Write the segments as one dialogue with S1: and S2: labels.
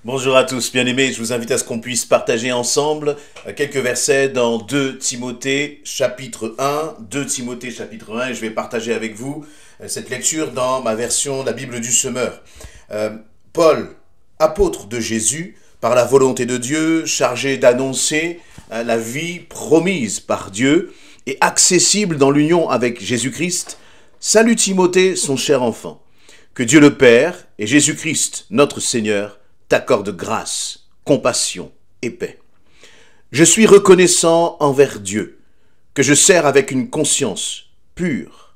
S1: Bonjour à tous, bien-aimés, je vous invite à ce qu'on puisse partager ensemble quelques versets dans 2 Timothée chapitre 1, 2 Timothée chapitre 1, et je vais partager avec vous cette lecture dans ma version de la Bible du Semeur. Paul, apôtre de Jésus, par la volonté de Dieu, chargé d'annoncer la vie promise par Dieu et accessible dans l'union avec Jésus-Christ, salue Timothée, son cher enfant. Que Dieu le Père et Jésus-Christ, notre Seigneur, t'accorde grâce, compassion et paix. Je suis reconnaissant envers Dieu, que je sers avec une conscience pure,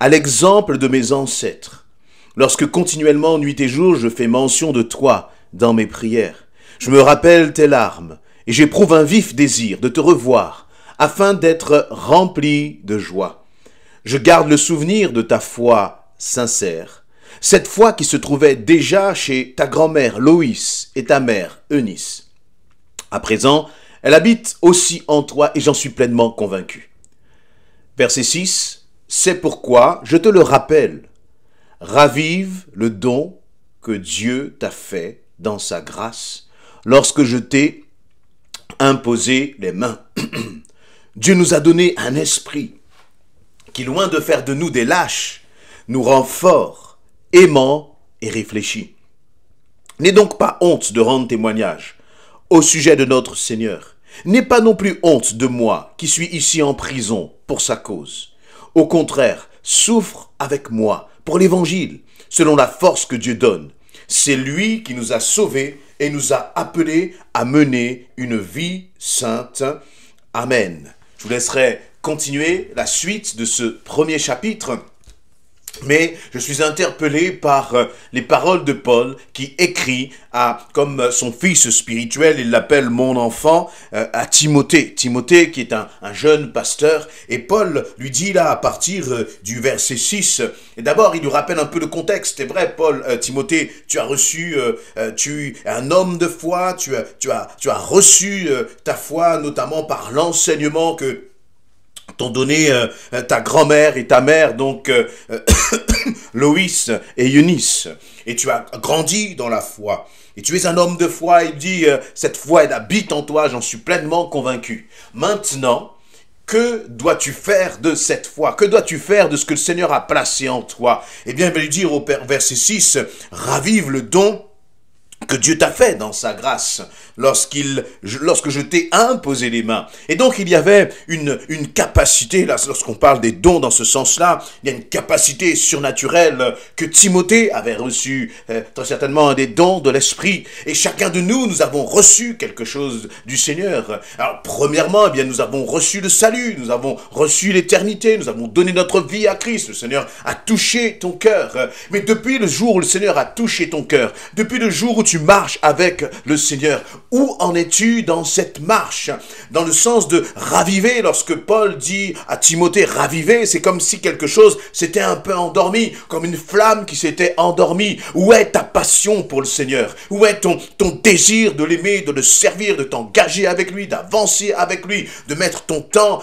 S1: à l'exemple de mes ancêtres, lorsque continuellement, nuit et jour, je fais mention de toi dans mes prières. Je me rappelle tes larmes, et j'éprouve un vif désir de te revoir, afin d'être rempli de joie. Je garde le souvenir de ta foi sincère, cette foi qui se trouvait déjà chez ta grand-mère Loïs et ta mère Eunice. À présent, elle habite aussi en toi et j'en suis pleinement convaincu. Verset 6, c'est pourquoi je te le rappelle. Ravive le don que Dieu t'a fait dans sa grâce lorsque je t'ai imposé les mains. Dieu nous a donné un esprit qui, loin de faire de nous des lâches, nous rend forts, aimants et réfléchis. N'aie donc pas honte de rendre témoignage au sujet de notre Seigneur. N'aie pas non plus honte de moi qui suis ici en prison pour sa cause. Au contraire, souffre avec moi pour l'Évangile, selon la force que Dieu donne. C'est lui qui nous a sauvés et nous a appelés à mener une vie sainte. Amen. Je vous laisserai continuer la suite de ce premier chapitre. Mais je suis interpellé par les paroles de Paul qui écrit comme son fils spirituel, il l'appelle mon enfant, à Timothée. Timothée qui est un jeune pasteur. Et Paul lui dit là à partir du verset 6, et d'abord il lui rappelle un peu le contexte. C'est vrai Paul, Timothée, tu as reçu, tu es un homme de foi, tu as reçu ta foi notamment par l'enseignement que t'ont donné ta grand-mère et ta mère, donc Loïs et Eunice. Et tu as grandi dans la foi. Et tu es un homme de foi. Il dit, cette foi, elle habite en toi, j'en suis pleinement convaincu. Maintenant, que dois-tu faire de cette foi? Que dois-tu faire de ce que le Seigneur a placé en toi? Eh bien, il va lui dire au verset 6, ravive le don que Dieu t'a fait dans sa grâce lorsque je t'ai imposé les mains. Et donc il y avait une capacité, là, lorsqu'on parle des dons dans ce sens-là, il y a une capacité surnaturelle que Timothée avait reçue, très certainement des dons de l'esprit. Et chacun de nous, nous avons reçu quelque chose du Seigneur. Alors premièrement, eh bien, nous avons reçu le salut, nous avons reçu l'éternité, nous avons donné notre vie à Christ. Le Seigneur a touché ton cœur. Mais depuis le jour où le Seigneur a touché ton cœur, depuis le jour où tu marches avec le Seigneur, où en es-tu dans cette marche? Dans le sens de raviver, lorsque Paul dit à Timothée raviver, c'est comme si quelque chose s'était un peu endormi, comme une flamme qui s'était endormie. Où est ta passion pour le Seigneur? Où est ton désir de l'aimer, de le servir, de t'engager avec lui, d'avancer avec lui, de mettre ton temps,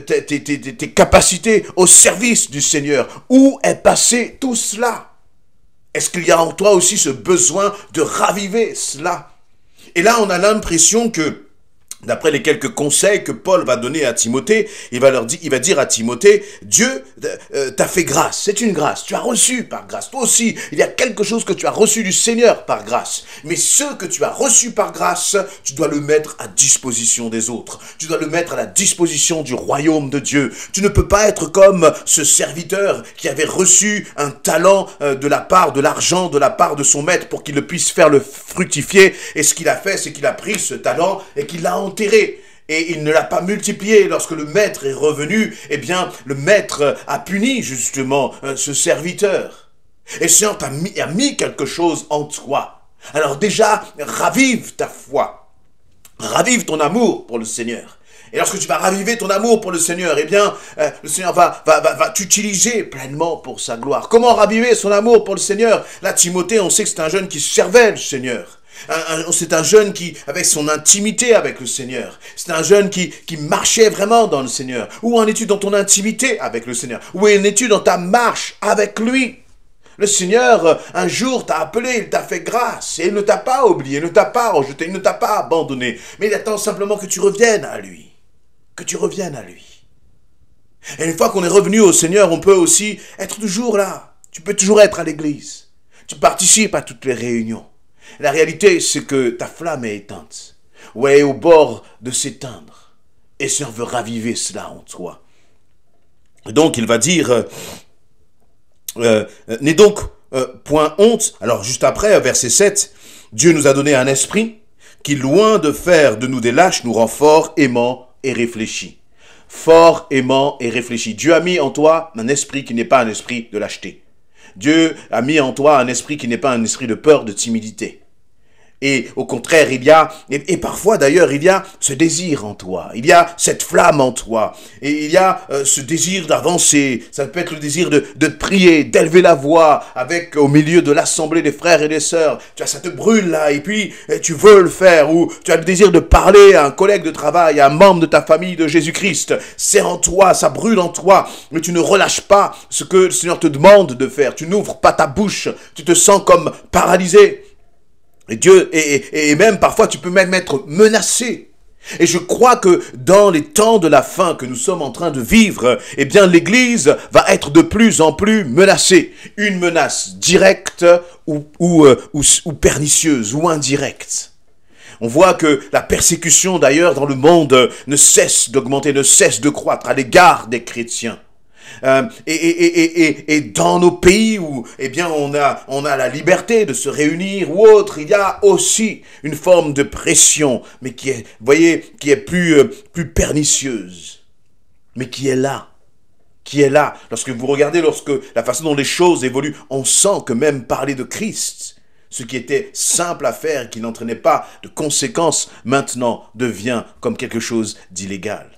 S1: tes capacités au service du Seigneur? Où est passé tout cela? Est-ce qu'il y a en toi aussi ce besoin de raviver cela? Et là, on a l'impression que, d'après les quelques conseils que Paul va donner à Timothée, il va dire à Timothée, Dieu t'a fait grâce, c'est une grâce, tu as reçu par grâce. Toi aussi, il y a quelque chose que tu as reçu du Seigneur par grâce. Mais ce que tu as reçu par grâce, tu dois le mettre à disposition des autres. Tu dois le mettre à la disposition du royaume de Dieu. Tu ne peux pas être comme ce serviteur qui avait reçu un talent de l'argent de la part de son maître pour qu'il le puisse faire le fructifier. Et ce qu'il a fait, c'est qu'il a pris ce talent et qu'il l'a enterré. Et il ne l'a pas multiplié. Lorsque le maître est revenu, eh bien, le maître a puni justement ce serviteur. Et le Seigneur a mis quelque chose en toi. Alors déjà, ravive ta foi. Ravive ton amour pour le Seigneur. Et lorsque tu vas raviver ton amour pour le Seigneur, eh bien, le Seigneur va t'utiliser pleinement pour sa gloire. Comment raviver son amour pour le Seigneur? Là, Timothée, on sait que c'est un jeune qui servait le Seigneur. C'est un jeune qui avait son intimité avec le Seigneur. C'est un jeune qui marchait vraiment dans le Seigneur. Où en es-tu dans ton intimité avec le Seigneur? Où en es-tu dans ta marche avec lui? Le Seigneur, un jour, t'a appelé, il t'a fait grâce, et il ne t'a pas oublié, il ne t'a pas rejeté, il ne t'a pas abandonné, mais il attend simplement que tu reviennes à lui. Que tu reviennes à lui. Et une fois qu'on est revenu au Seigneur, on peut aussi être toujours là. Tu peux toujours être à l'église. Tu participes à toutes les réunions. La réalité, c'est que ta flamme est éteinte, ou elle est au bord de s'éteindre. Et le Seigneur veut raviver cela en toi. Donc, il va dire... n'est donc point honte. Alors juste après, verset 7, Dieu nous a donné un esprit qui, loin de faire de nous des lâches, nous rend forts, aimants et réfléchis. Fort, aimant et réfléchi. Dieu a mis en toi un esprit qui n'est pas un esprit de lâcheté. Dieu a mis en toi un esprit qui n'est pas un esprit de peur, de timidité. Et au contraire, il y a, et parfois d'ailleurs, il y a ce désir en toi, il y a cette flamme en toi, et il y a ce désir d'avancer, ça peut être le désir de prier, d'élever la voix avec au milieu de l'assemblée des frères et des sœurs. Tu as, ça te brûle là, et puis tu veux le faire, ou tu as le désir de parler à un collègue de travail, à un membre de ta famille de Jésus-Christ. C'est en toi, ça brûle en toi, mais tu ne relâches pas ce que le Seigneur te demande de faire. Tu n'ouvres pas ta bouche, tu te sens comme paralysé. Et Dieu, et même parfois tu peux même être menacé. Et je crois que dans les temps de la fin que nous sommes en train de vivre, eh bien l'Église va être de plus en plus menacée. Une menace directe ou pernicieuse ou indirecte. On voit que la persécution d'ailleurs dans le monde ne cesse d'augmenter, ne cesse de croître à l'égard des chrétiens. Et dans nos pays où eh bien on a la liberté de se réunir ou autre, il y a aussi une forme de pression, mais qui est, vous voyez, qui est plus pernicieuse, mais qui est là. Qui est là. Lorsque vous regardez, lorsque la façon dont les choses évoluent, on sent que même parler de Christ, ce qui était simple à faire et qui n'entraînait pas de conséquences, maintenant devient comme quelque chose d'illégal.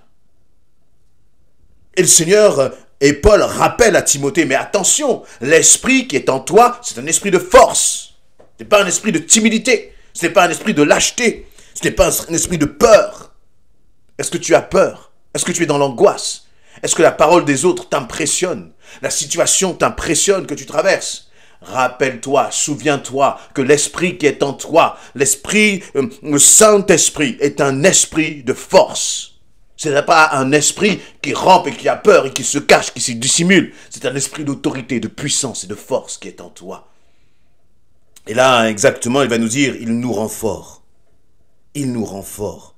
S1: Et le Seigneur et Paul rappelle à Timothée, mais attention, l'esprit qui est en toi, c'est un esprit de force. Ce n'est pas un esprit de timidité. Ce n'est pas un esprit de lâcheté. Ce n'est pas un esprit de peur. Est-ce que tu as peur? Est-ce que tu es dans l'angoisse? Est-ce que la parole des autres t'impressionne? La situation t'impressionne que tu traverses? Rappelle-toi, souviens-toi que l'esprit qui est en toi, l'esprit, le Saint-Esprit est un esprit de force. Ce n'est pas un esprit qui rampe et qui a peur et qui se cache, qui se dissimule. C'est un esprit d'autorité, de puissance et de force qui est en toi. Et là, exactement, il va nous dire, il nous rend fort. Il nous rend fort.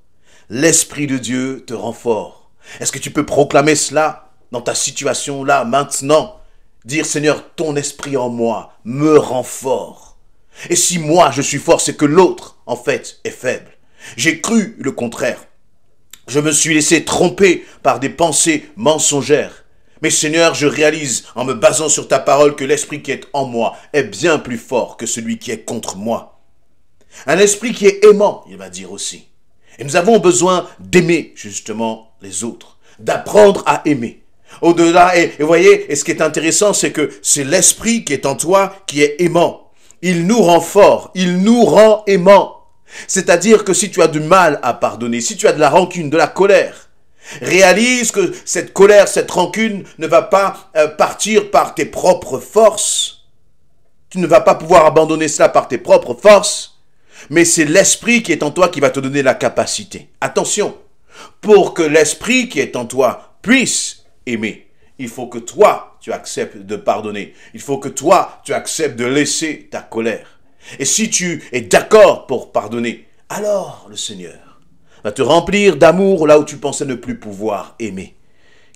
S1: L'Esprit de Dieu te rend fort. Est-ce que tu peux proclamer cela dans ta situation là, maintenant? Dire, Seigneur, ton esprit en moi me rend fort. Et si moi je suis fort, c'est que l'autre, en fait, est faible. J'ai cru le contraire. Je me suis laissé tromper par des pensées mensongères. Mais Seigneur, je réalise en me basant sur ta parole que l'esprit qui est en moi est bien plus fort que celui qui est contre moi. Un esprit qui est aimant, il va dire aussi. Et nous avons besoin d'aimer justement les autres, d'apprendre à aimer. Au-delà, et vous voyez, et ce qui est intéressant, c'est que c'est l'esprit qui est en toi qui est aimant. Il nous rend forts, il nous rend aimants. C'est-à-dire que si tu as du mal à pardonner, si tu as de la rancune, de la colère, réalise que cette colère, cette rancune ne va pas partir par tes propres forces. Tu ne vas pas pouvoir abandonner cela par tes propres forces, mais c'est l'esprit qui est en toi qui va te donner la capacité. Attention, pour que l'esprit qui est en toi puisse aimer, il faut que toi, tu acceptes de pardonner. Il faut que toi, tu acceptes de laisser ta colère. Et si tu es d'accord pour pardonner, alors le Seigneur va te remplir d'amour là où tu pensais ne plus pouvoir aimer.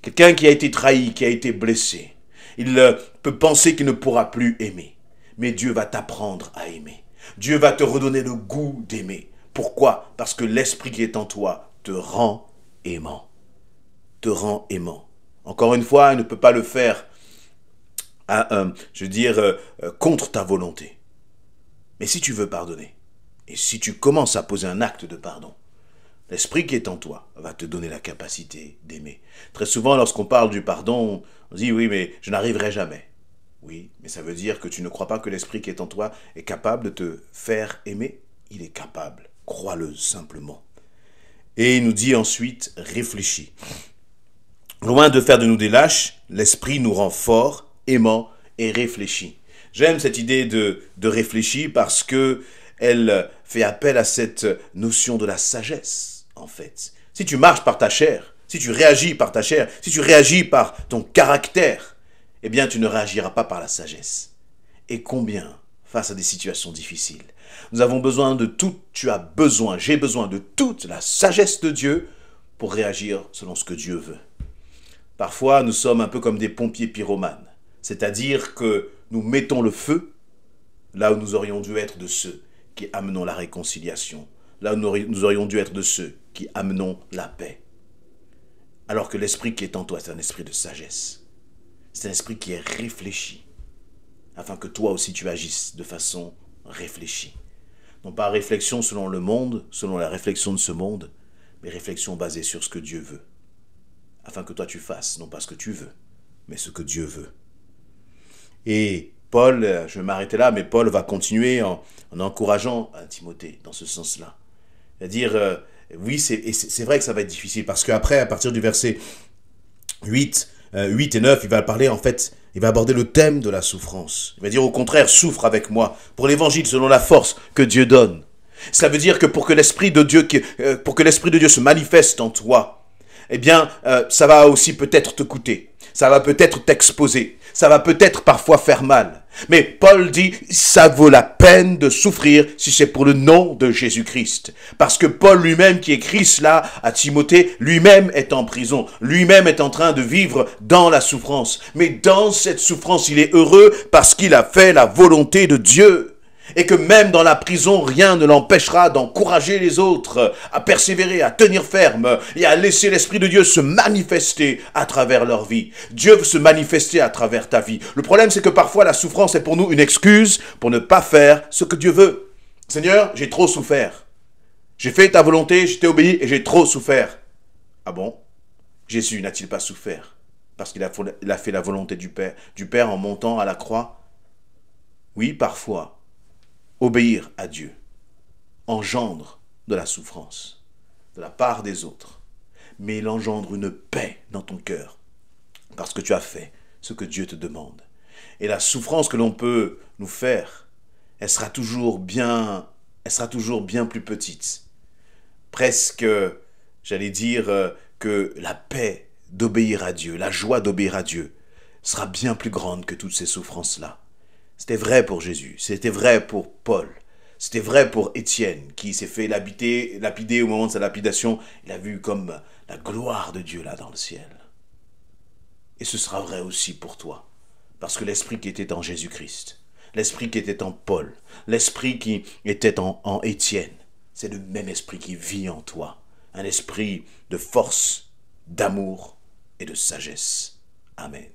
S1: Quelqu'un qui a été trahi, qui a été blessé, il peut penser qu'il ne pourra plus aimer. Mais Dieu va t'apprendre à aimer. Dieu va te redonner le goût d'aimer. Pourquoi? Parce que l'esprit qui est en toi te rend aimant. Te rend aimant. Encore une fois, il ne peut pas le faire, contre ta volonté. Mais si tu veux pardonner, et si tu commences à poser un acte de pardon, l'esprit qui est en toi va te donner la capacité d'aimer. Très souvent, lorsqu'on parle du pardon, on dit « oui, mais je n'arriverai jamais ». Oui, mais ça veut dire que tu ne crois pas que l'esprit qui est en toi est capable de te faire aimer. Il est capable, crois-le simplement. Et il nous dit ensuite « réfléchis ». Loin de faire de nous des lâches, l'esprit nous rend forts, aimants et réfléchis. J'aime cette idée de réfléchir parce que elle fait appel à cette notion de la sagesse, en fait. Si tu marches par ta chair, si tu réagis par ta chair, si tu réagis par ton caractère, eh bien tu ne réagiras pas par la sagesse. Et combien, face à des situations difficiles, nous avons besoin de tout, j'ai besoin de toute la sagesse de Dieu pour réagir selon ce que Dieu veut. Parfois, nous sommes un peu comme des pompiers pyromanes, c'est-à-dire que nous mettons le feu là où nous aurions dû être de ceux qui amenons la réconciliation, là où nous aurions dû être de ceux qui amenons la paix. Alors que l'esprit qui est en toi, c'est un esprit de sagesse. C'est un esprit qui est réfléchi, afin que toi aussi tu agisses de façon réfléchie. Non pas réflexion selon le monde, selon la réflexion de ce monde, mais réflexion basée sur ce que Dieu veut. Afin que toi tu fasses, non pas ce que tu veux, mais ce que Dieu veut. Et Paul, je vais m'arrêter là, mais Paul va continuer en encourageant Timothée dans ce sens-là. C'est-à-dire, oui, c'est vrai que ça va être difficile, parce qu'après, à partir du verset 8 et 9, il va parler, en fait, il va aborder le thème de la souffrance. Il va dire au contraire, souffre avec moi pour l'évangile selon la force que Dieu donne. Cela veut dire que pour que l'Esprit de Dieu se manifeste en toi, eh bien, ça va aussi peut-être te coûter. Ça va peut-être t'exposer. Ça va peut-être parfois faire mal. Mais Paul dit, ça vaut la peine de souffrir si c'est pour le nom de Jésus-Christ. Parce que Paul lui-même qui écrit cela à Timothée, lui-même est en prison. Lui-même est en train de vivre dans la souffrance. Mais dans cette souffrance, il est heureux parce qu'il a fait la volonté de Dieu. Et que même dans la prison, rien ne l'empêchera d'encourager les autres à persévérer, à tenir ferme et à laisser l'Esprit de Dieu se manifester à travers leur vie. Dieu veut se manifester à travers ta vie. Le problème, c'est que parfois la souffrance est pour nous une excuse pour ne pas faire ce que Dieu veut. Seigneur, j'ai trop souffert. J'ai fait ta volonté, je t'ai obéi et j'ai trop souffert. Ah bon? Jésus n'a-t-il pas souffert parce qu'il a fait la volonté du Père en montant à la croix? Oui, parfois. Obéir à Dieu engendre de la souffrance de la part des autres, mais il engendre une paix dans ton cœur parce que tu as fait ce que Dieu te demande. Et la souffrance que l'on peut nous faire, elle sera toujours bien plus petite. Presque, j'allais dire que la paix d'obéir à Dieu, la joie d'obéir à Dieu sera bien plus grande que toutes ces souffrances-là. C'était vrai pour Jésus, c'était vrai pour Paul, c'était vrai pour Étienne qui s'est fait lapider au moment de sa lapidation. Il a vu comme la gloire de Dieu là dans le ciel. Et ce sera vrai aussi pour toi, parce que l'esprit qui était en Jésus-Christ, l'esprit qui était en Paul, l'esprit qui était en Étienne, c'est le même esprit qui vit en toi, un esprit de force, d'amour et de sagesse. Amen.